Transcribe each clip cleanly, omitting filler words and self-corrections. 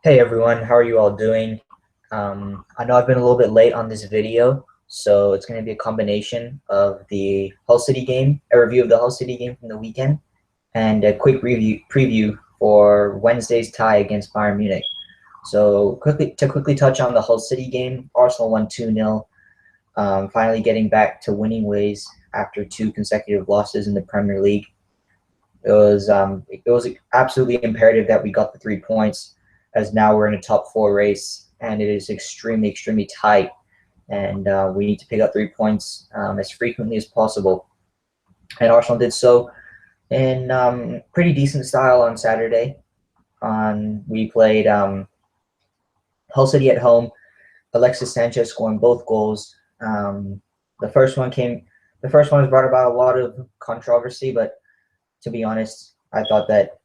Hey everyone, how are you all doing? I know I've been a little bit late on this video, so it's going to be a combination of the Hull City game, a review of the Hull City game from the weekend, and a quick preview for Wednesday's tie against Bayern Munich. So quickly touch on the Hull City game, Arsenal won 2-0, finally getting back to winning ways after two consecutive losses in the Premier League. It was absolutely imperative that we got the 3 points, as now we're in a top four race and it is extremely tight, and we need to pick up 3 points as frequently as possible. And Arsenal did so in pretty decent style on Saturday. We played Hull City at home. Alexis Sanchez scoring both goals. The first one has brought about a lot of controversy, but to be honest, I thought that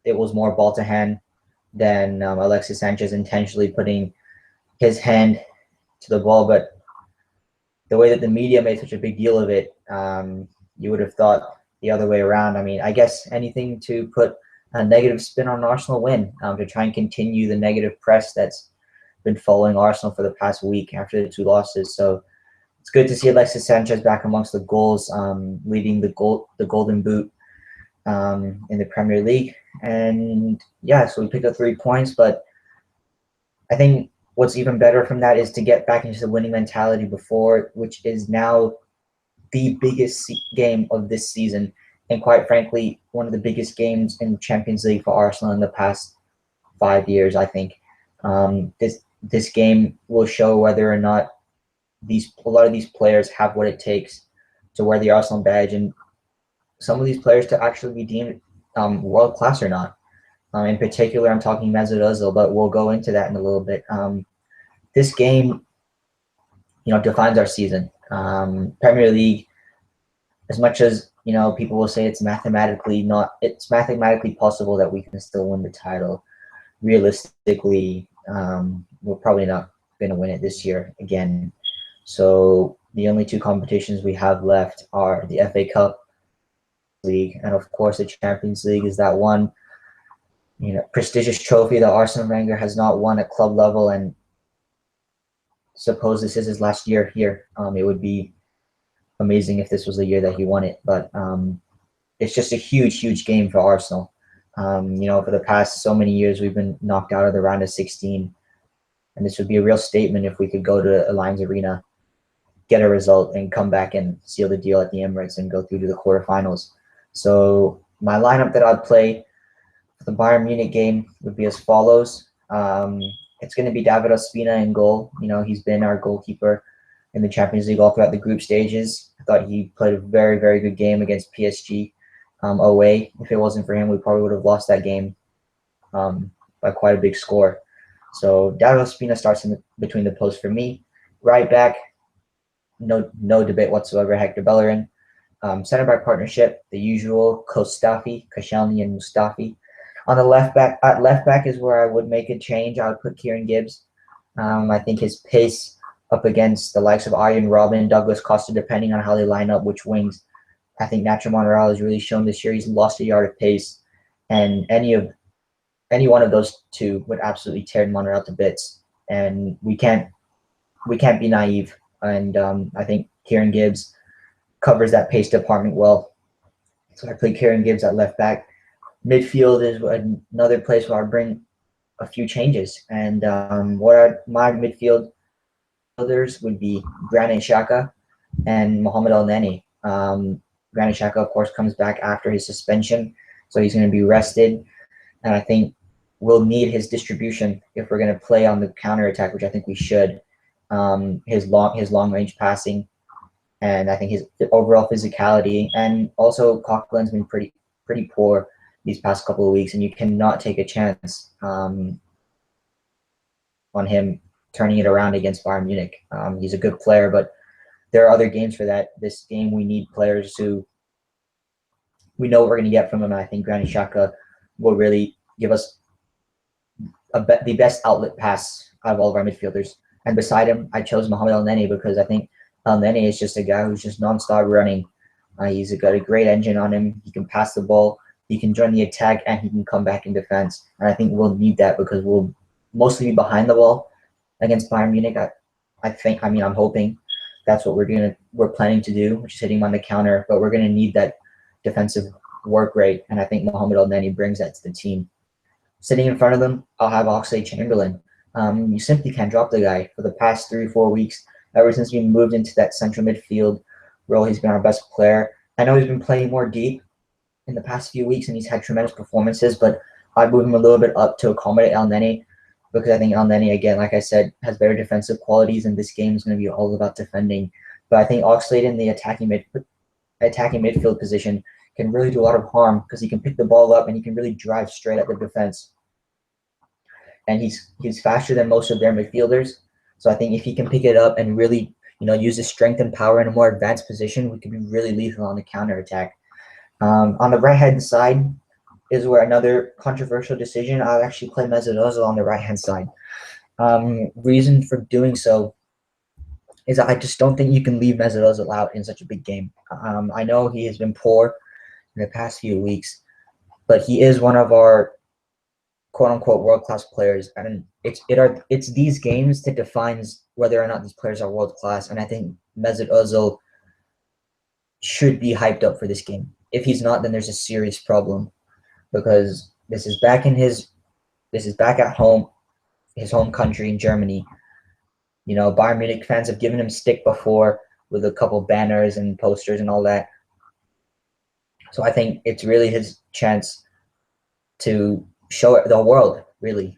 it was more ball to hand than Alexis Sanchez intentionally putting his hand to the ball. But the way that the media made such a big deal of it, you would have thought the other way around. I mean, I guess anything to put a negative spin on an Arsenal win, to try and continue the negative press that's been following Arsenal for the past week after the two losses. So it's good to see Alexis Sanchez back amongst the goals, leading the Golden Boot in the Premier League. And yeah, so we picked up 3 points, but I think what's even better from that is to get back into the winning mentality before, which is now the biggest game of this season, and quite frankly, one of the biggest games in Champions League for Arsenal in the past 5 years. I think this game will show whether or not a lot of these players have what it takes to wear the Arsenal badge, and some of these players to actually be deemed world class or not. In particular, I'm talking Mesut Ozil, but we'll go into that in a little bit. This game, defines our season. Premier League, as much as people will say it's mathematically possible that we can still win the title. Realistically, we're probably not going to win it this year again. So the only two competitions we have left are the FA Cup, League, and of course the Champions League is that one prestigious trophy that Arsene Wenger has not won at club level, and suppose this is his last year here. It would be amazing if this was the year that he won it, but it's just a huge game for Arsenal. For the past so many years we've been knocked out of the round of 16, and this would be a real statement if we could go to Allianz Arena, get a result, and come back and seal the deal at the Emirates and go through to the quarterfinals. So my lineup that I'd play for the Bayern Munich game would be as follows. It's going to be David Ospina in goal. He's been our goalkeeper in the Champions League all throughout the group stages. I thought he played a very good game against PSG away. If it wasn't for him, we probably would have lost that game by quite a big score. So David Ospina starts between the posts for me. Right back, no debate whatsoever, Hector Bellerin. Center back partnership, the usual Koscielny and Mustafi. On the left back is where I would make a change. I would put Kieran Gibbs. I think his pace up against the likes of Arjen Robben, Douglas Costa, depending on how they line up, which wings. I think Nacho Monreal has really shown this year he's lost a yard of pace, and any one of those two would absolutely tear Monreal to bits. And we can't be naive. And I think Kieran Gibbs covers that pace department well. So I play Kieran Gibbs at left back. Midfield is another place where I bring a few changes. And what are my midfielders would be Granit Xhaka and Mohamed El-Neni. Granit Xhaka, of course, comes back after his suspension, so he's going to be rested. And I think we'll need his distribution if we're going to play on the counterattack, which I think we should. His long-range passing, and I think his overall physicality, and also Coquelin's been pretty poor these past couple of weeks, and you cannot take a chance on him turning it around against Bayern Munich. He's a good player, but there are other games for that. This game we need players who we know what we're going to get from him, and I think Granit Xhaka will really give us the best outlet pass out of all of our midfielders. And beside him, I chose Mohamed El-Neni because I think El-Neni is just a guy who's just nonstop running. He's got a great engine on him. He can pass the ball, he can join the attack, and he can come back in defense. And I think we'll need that because we'll mostly behind the ball against Bayern Munich. I'm hoping that's what we're planning to do, which is hitting him on the counter. But we're gonna need that defensive work rate, and I think Mohamed El-Neni brings that to the team. Sitting in front of them, I'll have Oxlade-Chamberlain. You simply can't drop the guy. For the past 3 or 4 weeks, ever since we moved into that central midfield role, he's been our best player. I know he's been playing more deep in the past few weeks, and he's had tremendous performances, but I'd move him a little bit up to accommodate El-Neni, because I think El-Neni, again, like I said, has better defensive qualities, and this game is going to be all about defending. But I think Oxlade in the attacking midfield position can really do a lot of harm, because he can pick the ball up and he can really drive straight at the defense. And he's faster than most of their midfielders. So I think if he can pick it up and really, use his strength and power in a more advanced position, we could be really lethal on the counterattack. On the right-hand side is where another controversial decision. I'll actually play Mesut Ozil on the right-hand side. Reason for doing so is I just don't think you can leave Mesut Ozil out in such a big game. I know he has been poor in the past few weeks, but he is one of our quote-unquote world-class players, and it's these games that defines whether or not these players are world-class. And I think Mesut Ozil should be hyped up for this game. If he's not, then there's a serious problem, because this is back at home, his home country in Germany. Bayern Munich fans have given him stick before with a couple banners and posters and all that. So I think it's really his chance to show the world really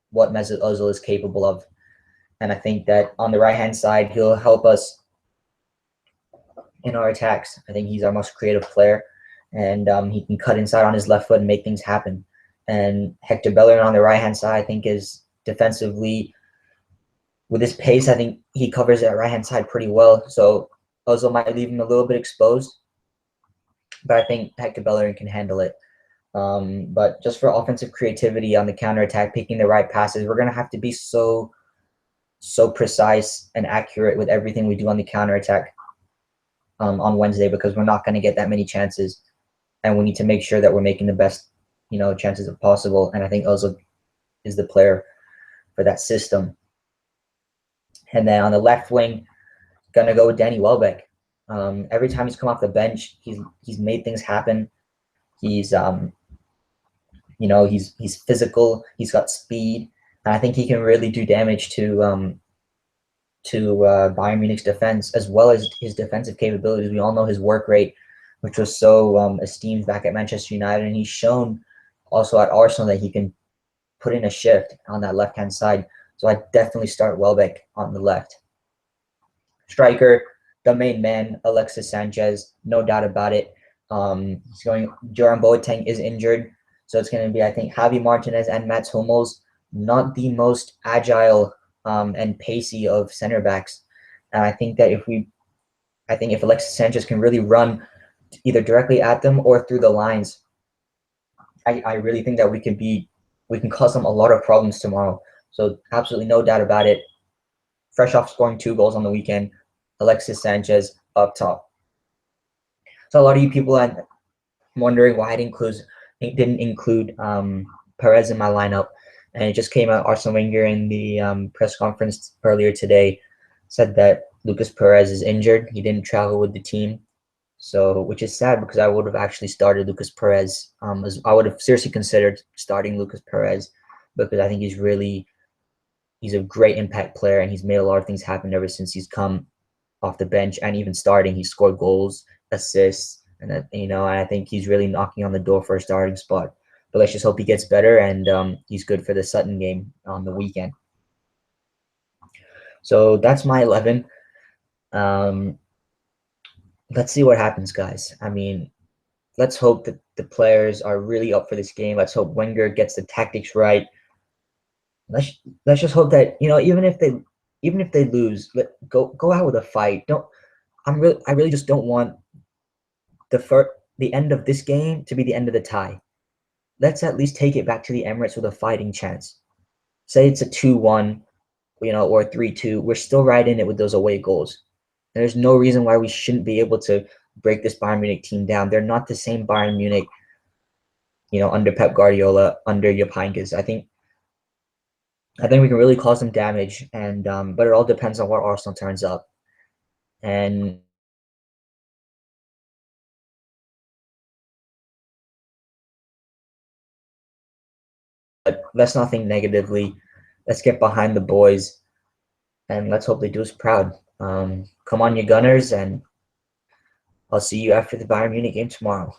what Mesut Ozil is capable of. And I think that on the right-hand side, he'll help us in our attacks. I think he's our most creative player, and he can cut inside on his left foot and make things happen. And Hector Bellerin on the right-hand side, I think, is defensively, with his pace, I think he covers that right-hand side pretty well. So Ozil might leave him a little bit exposed, but I think Hector Bellerin can handle it. But just for offensive creativity on the counterattack, picking the right passes, we're going to have to be so precise and accurate with everything we do on the counterattack on Wednesday, because we're not going to get that many chances, and we need to make sure that we're making the best chances of possible. And I think Ozil is the player for that system. And then on the left wing, gonna go with Danny Welbeck. Every time he's come off the bench, he's made things happen. He's he's physical. He's got speed, and I think he can really do damage to Bayern Munich's defense, as well as his defensive capabilities. We all know his work rate, which was so esteemed back at Manchester United, and he's shown also at Arsenal that he can put in a shift on that left-hand side. So I definitely start Welbeck on the left. Striker, the main man, Alexis Sanchez, no doubt about it. Jerome Boateng is injured, so it's going to be, I think, Javi Martinez and Mats Hummels, not the most agile and pacey of center backs. And I think that if Alexis Sanchez can really run either directly at them or through the lines, I really think that we can cause them a lot of problems tomorrow. So absolutely no doubt about it. Fresh off scoring 2 goals on the weekend, Alexis Sanchez up top. So a lot of you people are wondering why I didn't include Perez in my lineup, and it just came out. Arsene Wenger in the press conference earlier today said that Lucas Perez is injured. He didn't travel with the team, so which is sad, because I would have actually started Lucas Perez. I would have seriously considered starting Lucas Perez, because I think he's a great impact player, and he's made a lot of things happen ever since he's come off the bench, and even starting, he scored goals, assists, and that, and I think he's really knocking on the door for a starting spot. But let's just hope he gets better, and he's good for the Sutton game on the weekend. So that's my 11. Let's see what happens, guys. I mean, let's hope that the players are really up for this game. Let's hope Wenger gets the tactics right. Let's just hope that even if they lose, go out with a fight. I really just don't want the end of this game to be the end of the tie. Let's at least take it back to the Emirates with a fighting chance. Say it's a 2-1, or 3-2. We're still right in it with those away goals. There's no reason why we shouldn't be able to break this Bayern Munich team down. They're not the same Bayern Munich, under Pep Guardiola, under Jupp Heynckes. I think I think we can really cause them damage, and but it all depends on what Arsenal turns up. And but let's not think negatively. Let's get behind the boys, and let's hope they do us proud. Come on, you Gunners, and I'll see you after the Bayern Munich game tomorrow.